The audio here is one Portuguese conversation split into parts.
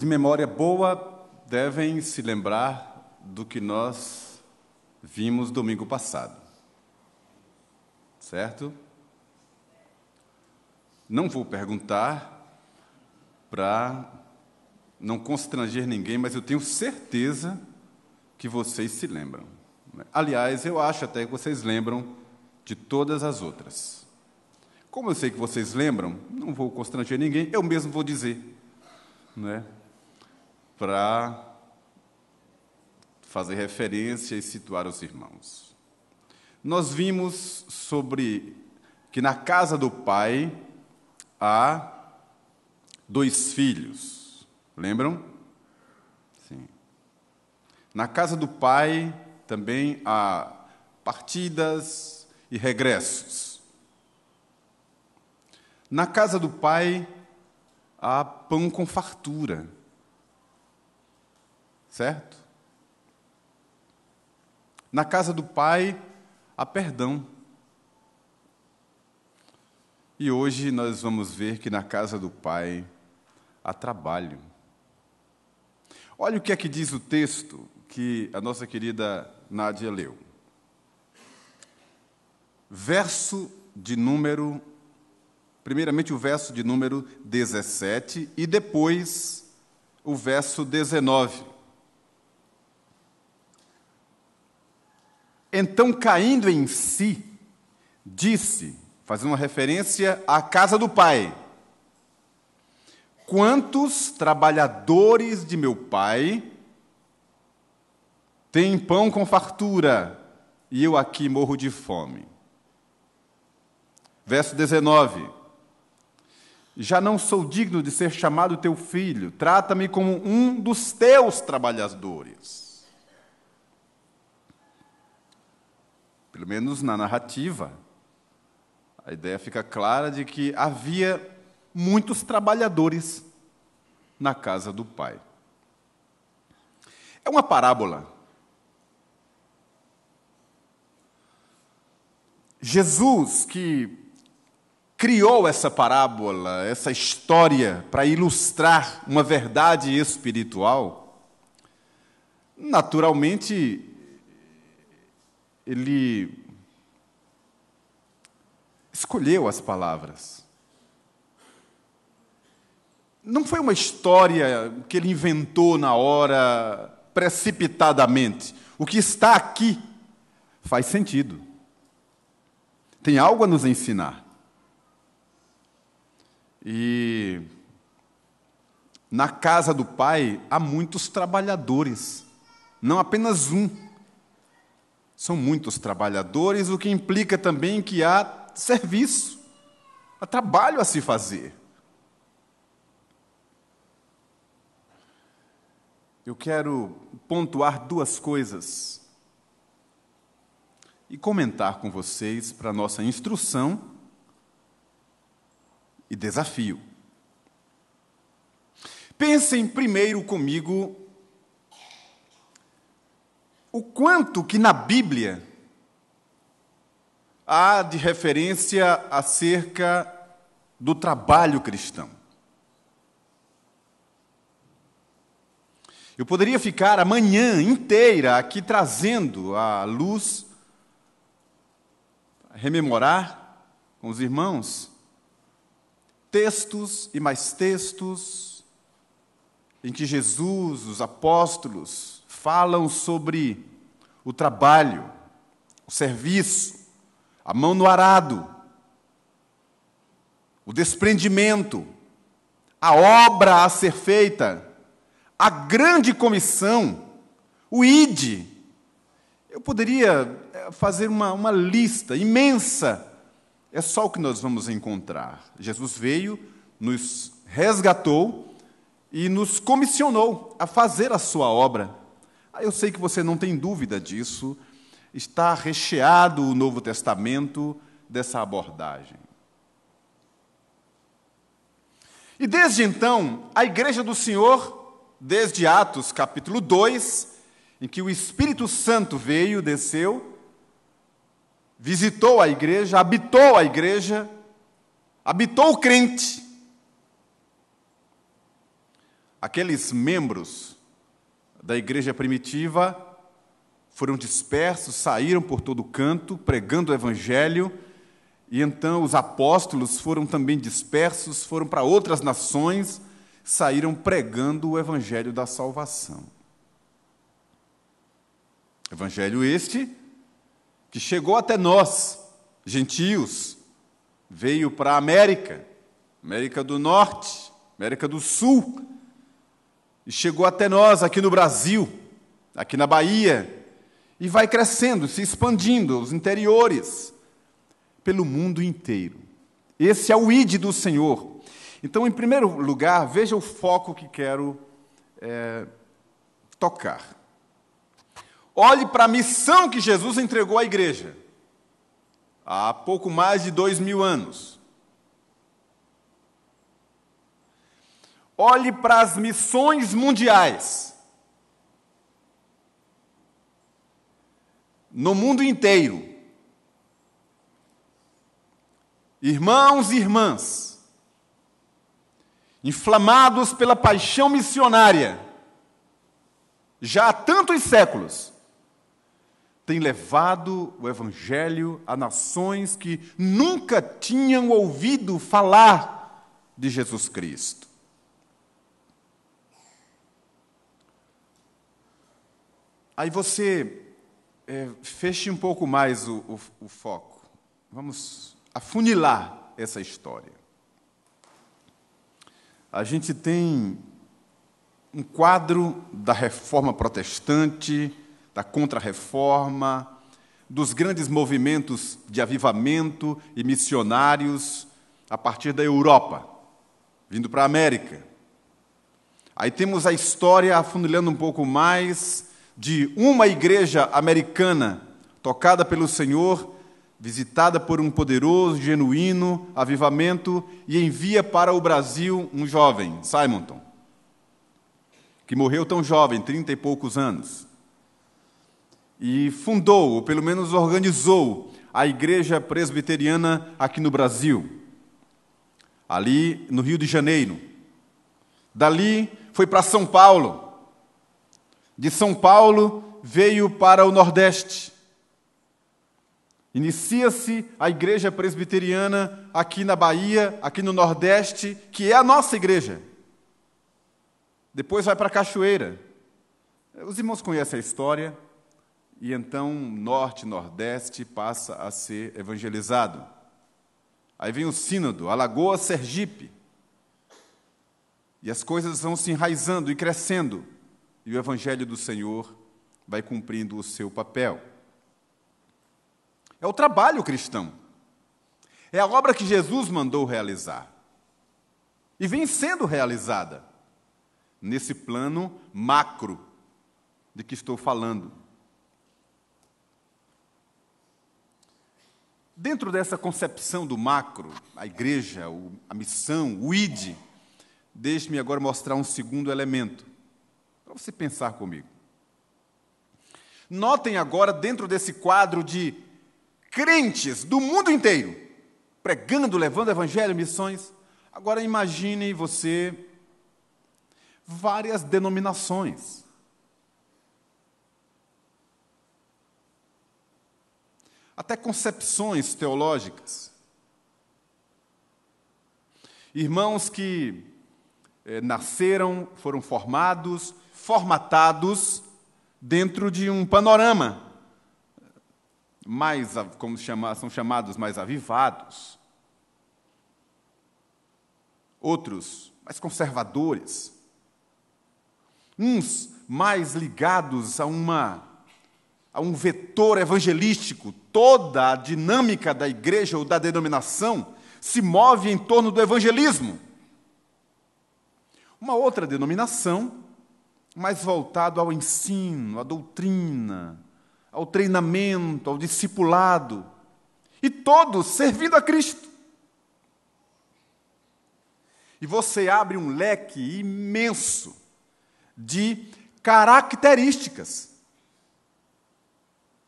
de memória boa, devem se lembrar do que nós vimos domingo passado. Certo? Não vou perguntar para não constranger ninguém, mas eu tenho certeza que vocês se lembram. Aliás, eu acho até que vocês lembram de todas as outras. Como eu sei que vocês lembram, não vou constranger ninguém, eu mesmo vou dizer, para fazer referência e situar os irmãos. Nós vimos sobre que na casa do pai há 2 filhos. Lembram? Sim. Na casa do pai também há partidas e regressos. Na casa do pai há pão com fartura. Certo? Na casa do pai há perdão. E hoje nós vamos ver que na casa do pai há trabalho. Olha o que é que diz o texto que a nossa querida Nádia leu. Primeiramente o verso de número 17 e depois o verso 19. Então, caindo em si, disse, fazendo uma referência à casa do pai: quantos trabalhadores de meu pai têm pão com fartura, e eu aqui morro de fome. Verso 19. Já não sou digno de ser chamado teu filho, trata-me como um dos teus trabalhadores. Pelo menos na narrativa, a ideia fica clara de que havia muitos trabalhadores na casa do pai. É uma parábola. Jesus, que criou essa parábola, essa história, para ilustrar uma verdade espiritual, naturalmente, ele escolheu as palavras. Não foi uma história que ele inventou na hora, precipitadamente. O que está aqui faz sentido. Tem algo a nos ensinar. E na casa do pai há muitos trabalhadores, não apenas um. São muitos trabalhadores, o que implica também que há serviço, há trabalho a se fazer. Eu quero pontuar 2 coisas e comentar com vocês para nossa instrução e desafio. Pensem primeiro comigo o quanto que na Bíblia há de referência acerca do trabalho cristão. Eu poderia ficar a manhã inteira aqui trazendo à luz, rememorar com os irmãos, textos e mais textos em que Jesus, os apóstolos, falam sobre o trabalho, o serviço, a mão no arado, o desprendimento, a obra a ser feita, a grande comissão, o ide. Eu poderia fazer uma lista imensa. É só o que nós vamos encontrar. Jesus veio, nos resgatou e nos comissionou a fazer a sua obra. Eu sei que você não tem dúvida disso. Está recheado o Novo Testamento dessa abordagem. E desde então, a Igreja do Senhor, desde Atos capítulo 2, em que o Espírito Santo veio, desceu, visitou a igreja, habitou o crente. aqueles membros da igreja primitiva foram dispersos, saíram por todo canto, pregando o evangelho, e então os apóstolos foram também dispersos, foram para outras nações, saíram pregando o evangelho da salvação. Evangelho este que chegou até nós, gentios, veio para a América, América do Norte, América do Sul, e chegou até nós aqui no Brasil, aqui na Bahia, e vai crescendo, se expandindo, os interiores, pelo mundo inteiro. Esse é o ID do Senhor. Então, em primeiro lugar, veja o foco que quero tocar. Olhe para a missão que Jesus entregou à igreja há pouco mais de 2000 anos. Olhe para as missões mundiais no mundo inteiro. Irmãos e irmãs, inflamados pela paixão missionária, já há tantos séculos, têm levado o Evangelho a nações que nunca tinham ouvido falar de Jesus Cristo. Aí você feche um pouco mais o foco. Vamos afunilar essa história. A gente tem um quadro da reforma protestante, da contra-reforma, dos grandes movimentos de avivamento e missionários a partir da Europa, vindo para a América. Aí temos a história afunilando um pouco mais de uma igreja americana tocada pelo Senhor, visitada por um poderoso, genuíno avivamento, e envia para o Brasil um jovem, Simonton, que morreu tão jovem, 30 e poucos anos, e fundou, ou pelo menos organizou, a igreja presbiteriana aqui no Brasil, ali no Rio de Janeiro. Dali foi para São Paulo. De São Paulo veio para o Nordeste. Inicia-se a igreja presbiteriana aqui na Bahia, aqui no Nordeste, que é a nossa igreja. Depois vai para Cachoeira. Os irmãos conhecem a história, e então Norte e Nordeste passa a ser evangelizado. Aí vem o Sínodo, Alagoas, Sergipe. E as coisas vão se enraizando e crescendo, e o Evangelho do Senhor vai cumprindo o seu papel. É o trabalho cristão. É a obra que Jesus mandou realizar. E vem sendo realizada nesse plano macro de que estou falando. Dentro dessa concepção do macro, a igreja, a missão, o ID, deixe-me agora mostrar um segundo elemento, para você pensar comigo. Notem agora, dentro desse quadro de crentes do mundo inteiro, pregando, levando o evangelho, missões, agora imagine você várias denominações. Até concepções teológicas. Irmãos que nasceram, foram formados, formatados dentro de um panorama mais, como são chamados, mais avivados. Outros mais conservadores. Uns mais ligados a um vetor evangelístico. Toda a dinâmica da igreja ou da denominação se move em torno do evangelismo. Uma outra denominação, mais voltado ao ensino, à doutrina, ao treinamento, ao discipulado, e todos servindo a Cristo. E você abre um leque imenso de características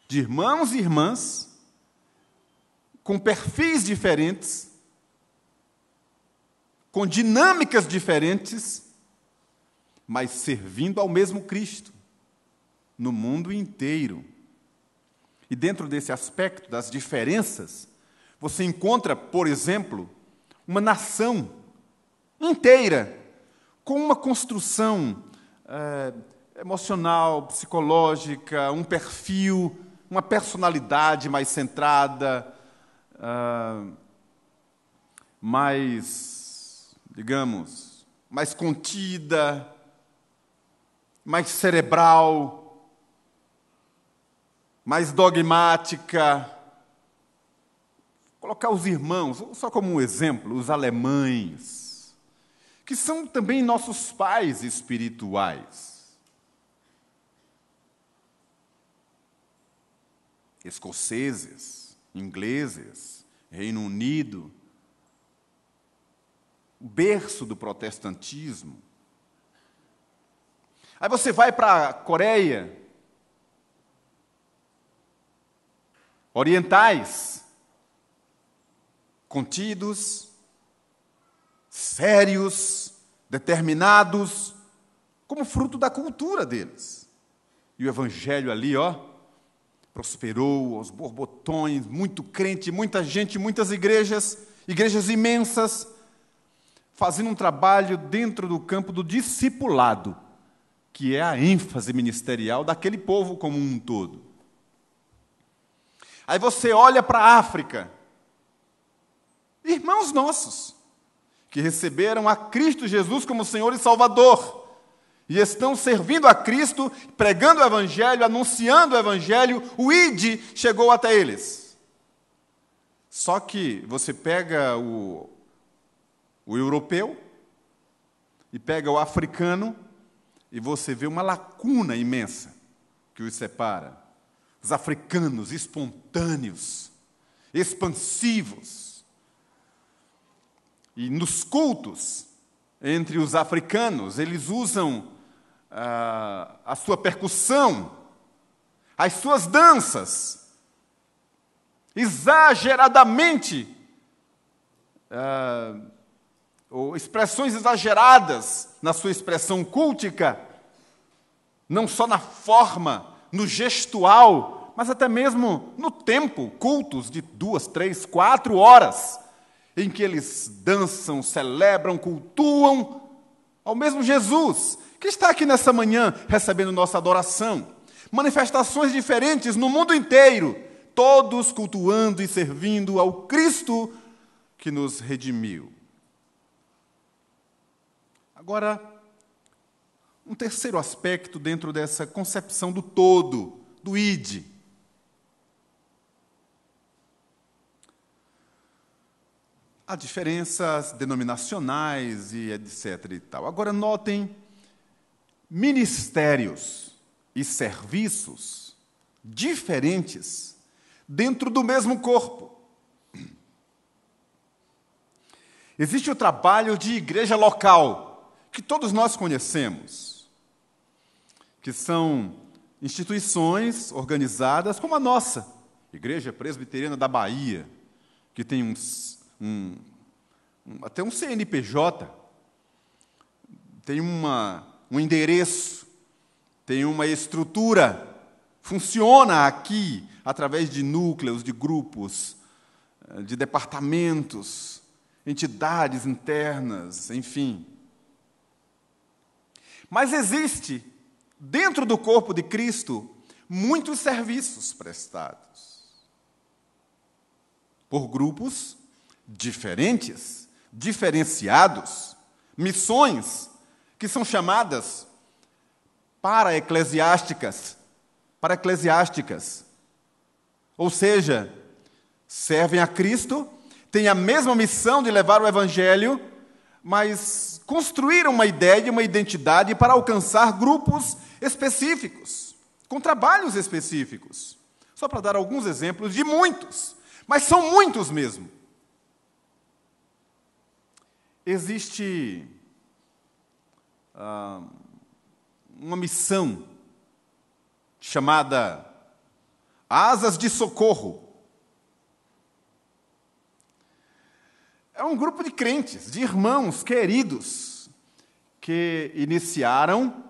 de irmãos e irmãs com perfis diferentes, com dinâmicas diferentes, mas servindo ao mesmo Cristo, no mundo inteiro. E dentro desse aspecto das diferenças, você encontra, por exemplo, uma nação inteira com uma construção emocional, psicológica, um perfil, uma personalidade mais centrada, mais, digamos, mais contida, mais cerebral, mais dogmática. Vou colocar os irmãos, só como um exemplo, os alemães, que são também nossos pais espirituais. Escoceses, ingleses, Reino Unido, o berço do protestantismo. Aí você vai para a Coreia, orientais, contidos, sérios, determinados, como fruto da cultura deles. E o evangelho ali, prosperou aos borbotões, muito crente, muita gente, muitas igrejas imensas, fazendo um trabalho dentro do campo do discipulado, que é a ênfase ministerial daquele povo como um todo. Aí você olha para a África, irmãos nossos, que receberam a Cristo Jesus como Senhor e Salvador, e estão servindo a Cristo, pregando o Evangelho, anunciando o Evangelho, o ID chegou até eles. Só que você pega o europeu e pega o africano e você vê uma lacuna imensa que os separa. Os africanos espontâneos, expansivos. E nos cultos entre os africanos, eles usam a sua percussão, as suas danças, exageradamente, ou expressões exageradas na sua expressão cultica, não só na forma, no gestual, mas até mesmo no tempo, cultos de 2, 3, 4 horas, em que eles dançam, celebram, cultuam ao mesmo Jesus, que está aqui nessa manhã recebendo nossa adoração. Manifestações diferentes no mundo inteiro, todos cultuando e servindo ao Cristo que nos redimiu. Agora, um terceiro aspecto dentro dessa concepção do todo, do ID. Há diferenças denominacionais e etc. e tal. Agora, notem ministérios e serviços diferentes dentro do mesmo corpo. Existe o trabalho de igreja local, que todos nós conhecemos, que são instituições organizadas como a nossa, Igreja Presbiteriana da Bahia, que tem até um CNPJ, tem um endereço, tem uma estrutura, funciona aqui através de núcleos, de grupos, de departamentos, entidades internas, enfim. Mas existe, dentro do corpo de Cristo, muitos serviços prestados por grupos diferentes, diferenciados, missões que são chamadas para-eclesiásticas, ou seja, servem a Cristo, têm a mesma missão de levar o Evangelho, mas construíram uma ideia, uma identidade para alcançar grupos específicos, com trabalhos específicos. Só para dar alguns exemplos de muitos, mas são muitos mesmo. Existe uma missão chamada Asas de Socorro. É um grupo de crentes, de irmãos queridos, que iniciaram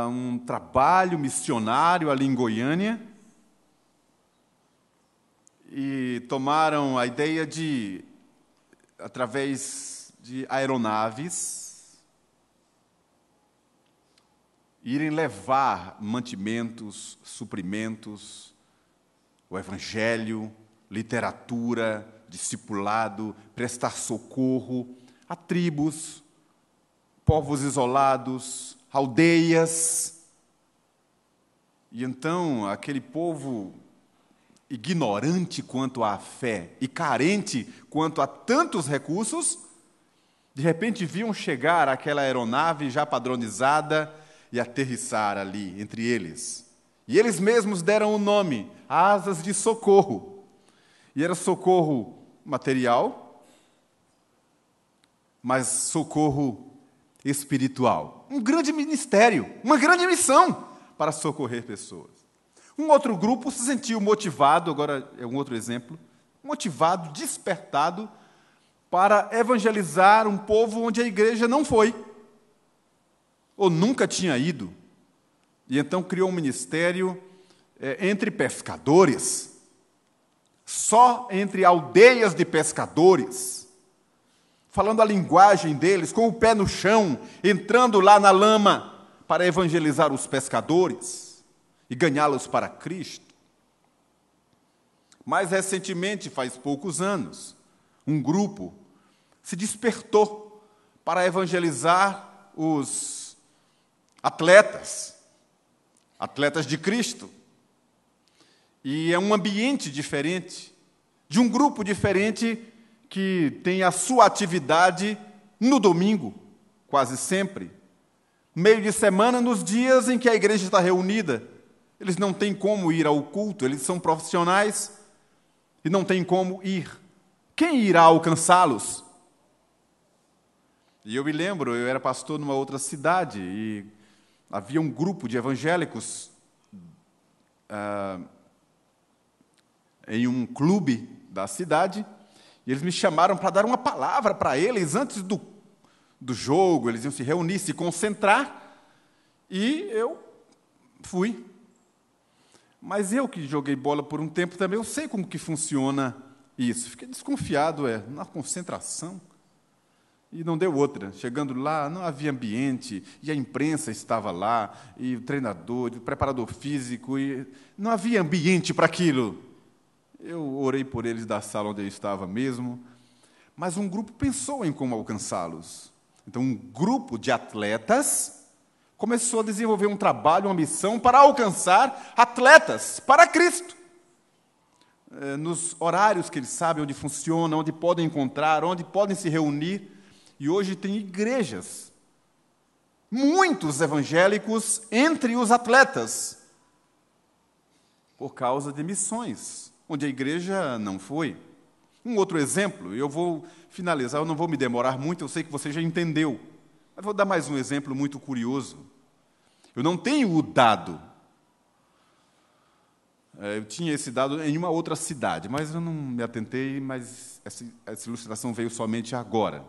um trabalho missionário ali em Goiânia e tomaram a ideia de, através de aeronaves, irem levar mantimentos, suprimentos, o evangelho, literatura, discipulado, prestar socorro a tribos, povos isolados, aldeias. E então, aquele povo ignorante quanto à fé e carente quanto a tantos recursos, de repente viam chegar aquela aeronave já padronizada e aterrissar ali entre eles. E eles mesmos deram o nome, Asas de Socorro. E era socorro material, mas socorro espiritual. Um grande ministério, uma grande missão para socorrer pessoas. Um outro grupo se sentiu motivado, agora é um outro exemplo, motivado, despertado para evangelizar um povo onde a igreja não foi, ou nunca tinha ido. E então criou um ministério entre pescadores, só entre aldeias de pescadores, falando a linguagem deles, com o pé no chão, entrando lá na lama para evangelizar os pescadores e ganhá-los para Cristo. Mais recentemente, faz poucos anos, um grupo se despertou para evangelizar os atletas de Cristo. E é um ambiente diferente, de um grupo diferente que tem a sua atividade no domingo, quase sempre. Meio de semana, nos dias em que a igreja está reunida. Eles não têm como ir ao culto, eles são profissionais e não têm como ir. Quem irá alcançá-los? E eu me lembro, eu era pastor numa outra cidade e havia um grupo de evangélicos em um clube da cidade, e eles me chamaram para dar uma palavra para eles antes do jogo. Eles iam se reunir, se concentrar, e eu fui. Mas eu que joguei bola por um tempo também, eu sei como que funciona isso. Fiquei desconfiado, na concentração. E não deu outra. Chegando lá, não havia ambiente, e a imprensa estava lá, e o treinador, o preparador físico, e não havia ambiente para aquilo. Eu orei por eles da sala onde eu estava mesmo, mas um grupo pensou em como alcançá-los. Então, um grupo de atletas começou a desenvolver um trabalho, uma missão para alcançar atletas para Cristo. Nos horários que eles sabem onde funciona, onde podem encontrar, onde podem se reunir. E hoje tem igrejas, muitos evangélicos entre os atletas, por causa de missões, onde a igreja não foi. Um outro exemplo, eu vou finalizar, eu não vou me demorar muito, eu sei que você já entendeu, mas vou dar mais um exemplo muito curioso. Eu não tenho o dado. Eu tinha esse dado em uma outra cidade, mas eu não me atentei, mas essa ilustração veio somente agora.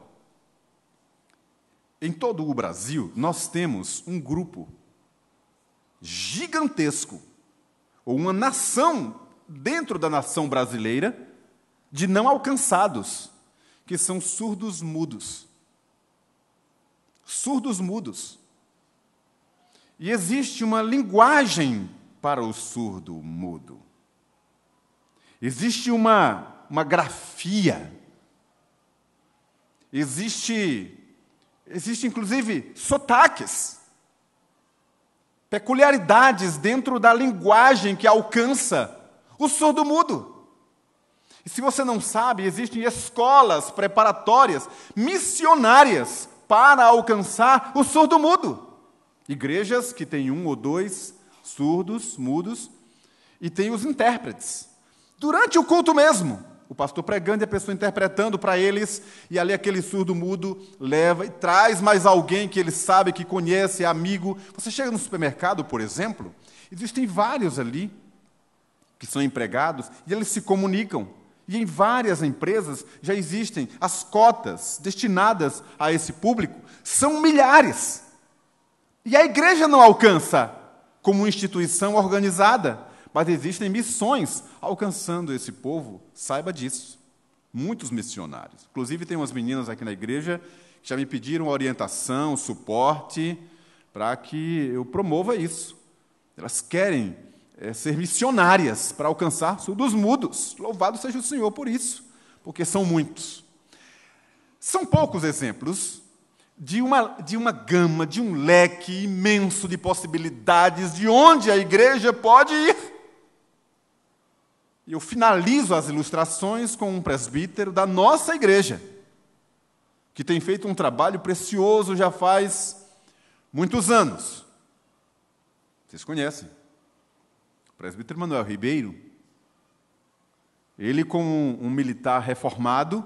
Em todo o Brasil, nós temos um grupo gigantesco, ou uma nação dentro da nação brasileira, de não alcançados, que são surdos mudos. Surdos mudos. E existe uma linguagem para o surdo mudo. Existe uma grafia. Existe inclusive sotaques, peculiaridades dentro da linguagem que alcança o surdo mudo. E se você não sabe, existem escolas preparatórias, missionárias, para alcançar o surdo mudo. Igrejas que têm 1 ou 2 surdos, mudos, e tem os intérpretes. Durante o culto mesmo, o pastor pregando e a pessoa interpretando para eles, e ali aquele surdo mudo leva e traz mais alguém que ele sabe, que conhece, é amigo. Você chega no supermercado, por exemplo, existem vários ali que são empregados, e eles se comunicam. E em várias empresas já existem as cotas destinadas a esse público, são milhares. E a igreja não alcança como instituição organizada, mas existem missões alcançando esse povo, saiba disso. Muitos missionários. Inclusive, tem umas meninas aqui na igreja que já me pediram orientação, suporte, para que eu promova isso. Elas querem ser missionárias para alcançar surdos mudos. Louvado seja o Senhor por isso, porque são muitos. São poucos exemplos de uma gama, de um leque imenso de possibilidades de onde a igreja pode ir. E eu finalizo as ilustrações com um presbítero da nossa igreja, que tem feito um trabalho precioso já faz muitos anos. Vocês conhecem. O presbítero Manuel Ribeiro. Ele, como um militar reformado,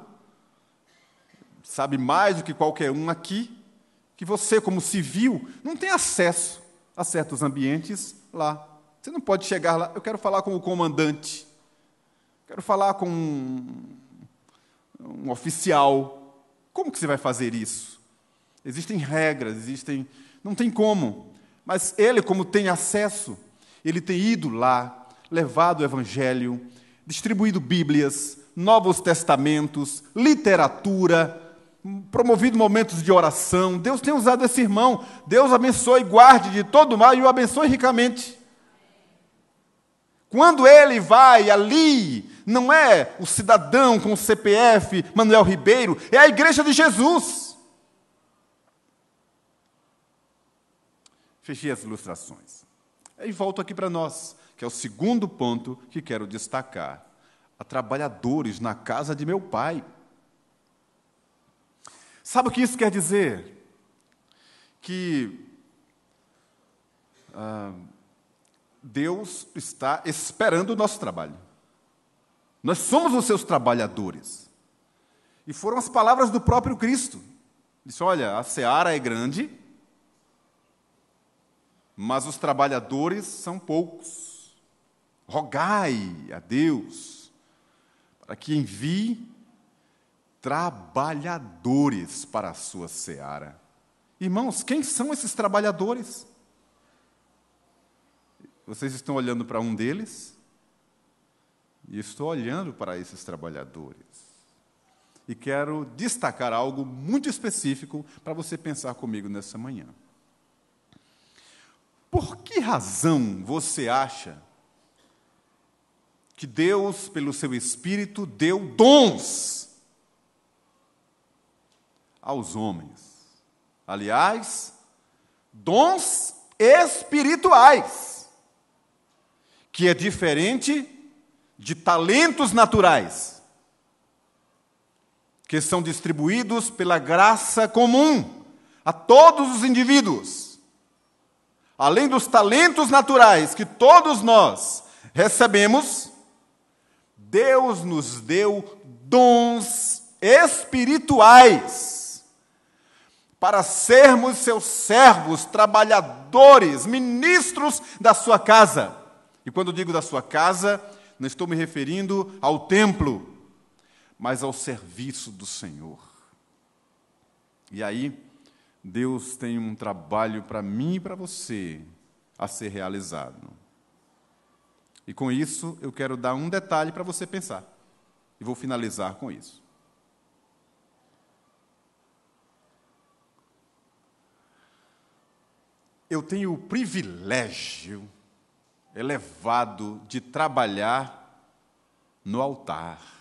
sabe mais do que qualquer um aqui, que você, como civil, não tem acesso a certos ambientes lá. Você não pode chegar lá, eu quero falar com o comandante, quero falar com um oficial. Como que você vai fazer isso? Existem regras, não tem como. Mas ele, como tem acesso, ele tem ido lá, levado o Evangelho, distribuído Bíblias, Novos Testamentos, literatura, promovido momentos de oração. Deus tem usado esse irmão. Deus abençoe e guarde de todo mal e o abençoe ricamente. Quando ele vai ali, não é o cidadão com o CPF, Manuel Ribeiro, é a igreja de Jesus. Fechei as ilustrações. E volto aqui para nós, que é o segundo ponto que quero destacar. Há trabalhadores na casa de meu pai. Sabe o que isso quer dizer? Que Deus está esperando o nosso trabalho. Nós somos os seus trabalhadores. E foram as palavras do próprio Cristo. Disse, olha, a seara é grande, mas os trabalhadores são poucos. Rogai a Deus para que envie trabalhadores para a sua seara. Irmãos, quem são esses trabalhadores? Vocês estão olhando para um deles? E estou olhando para esses trabalhadores. E quero destacar algo muito específico para você pensar comigo nessa manhã. Por que razão você acha que Deus, pelo seu Espírito, deu dons aos homens? Aliás, dons espirituais, que é diferente de talentos naturais, que são distribuídos pela graça comum a todos os indivíduos. Além dos talentos naturais que todos nós recebemos, Deus nos deu dons espirituais para sermos seus servos, trabalhadores, ministros da sua casa. E quando digo da sua casa, não estou me referindo ao templo, mas ao serviço do Senhor. E aí, Deus tem um trabalho para mim e para você a ser realizado. E com isso, eu quero dar um detalhe para você pensar. E vou finalizar com isso. Eu tenho o privilégio elevado de trabalhar no altar.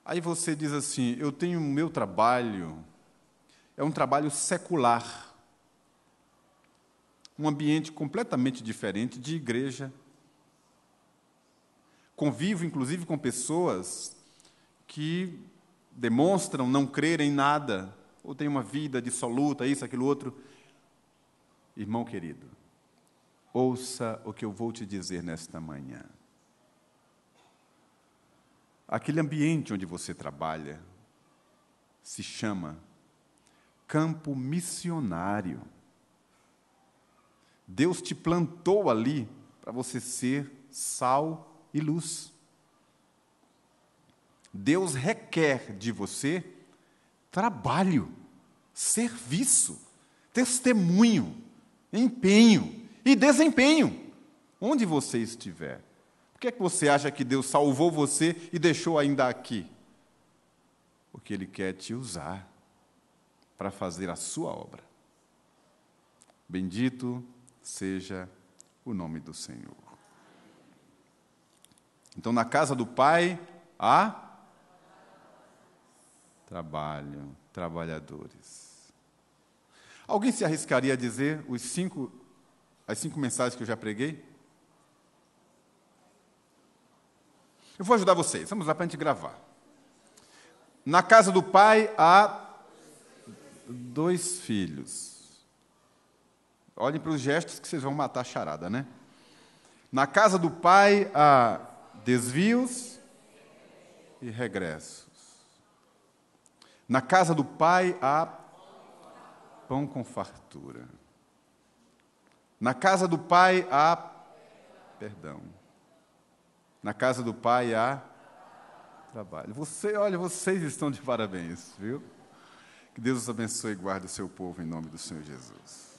Aí você diz assim, eu tenho o meu trabalho, é um trabalho secular, um ambiente completamente diferente de igreja. Convivo, inclusive, com pessoas que demonstram não crer em nada, ou têm uma vida dissoluta, isso, aquilo, outro. Irmão querido, ouça o que eu vou te dizer nesta manhã. Aquele ambiente onde você trabalha se chama campo missionário. Deus te plantou ali para você ser sal e luz. Deus requer de você trabalho, serviço, testemunho, empenho e desempenho, onde você estiver. Por que é que você acha que Deus salvou você e deixou ainda aqui? Porque Ele quer te usar para fazer a sua obra. Bendito seja o nome do Senhor. Então, na casa do Pai, há trabalho, trabalhadores. Alguém se arriscaria a dizer as 5 mensagens que eu já preguei? Eu vou ajudar vocês, vamos lá para a gente gravar. Na casa do Pai há 2 filhos. Olhem para os gestos que vocês vão matar a charada, né? Na casa do Pai há desvios e regressos. Na casa do Pai há pão com fartura. Na casa do Pai há perdão. Na casa do Pai há trabalho. Vocês estão de parabéns, viu? Que Deus os abençoe e guarde o seu povo em nome do Senhor Jesus.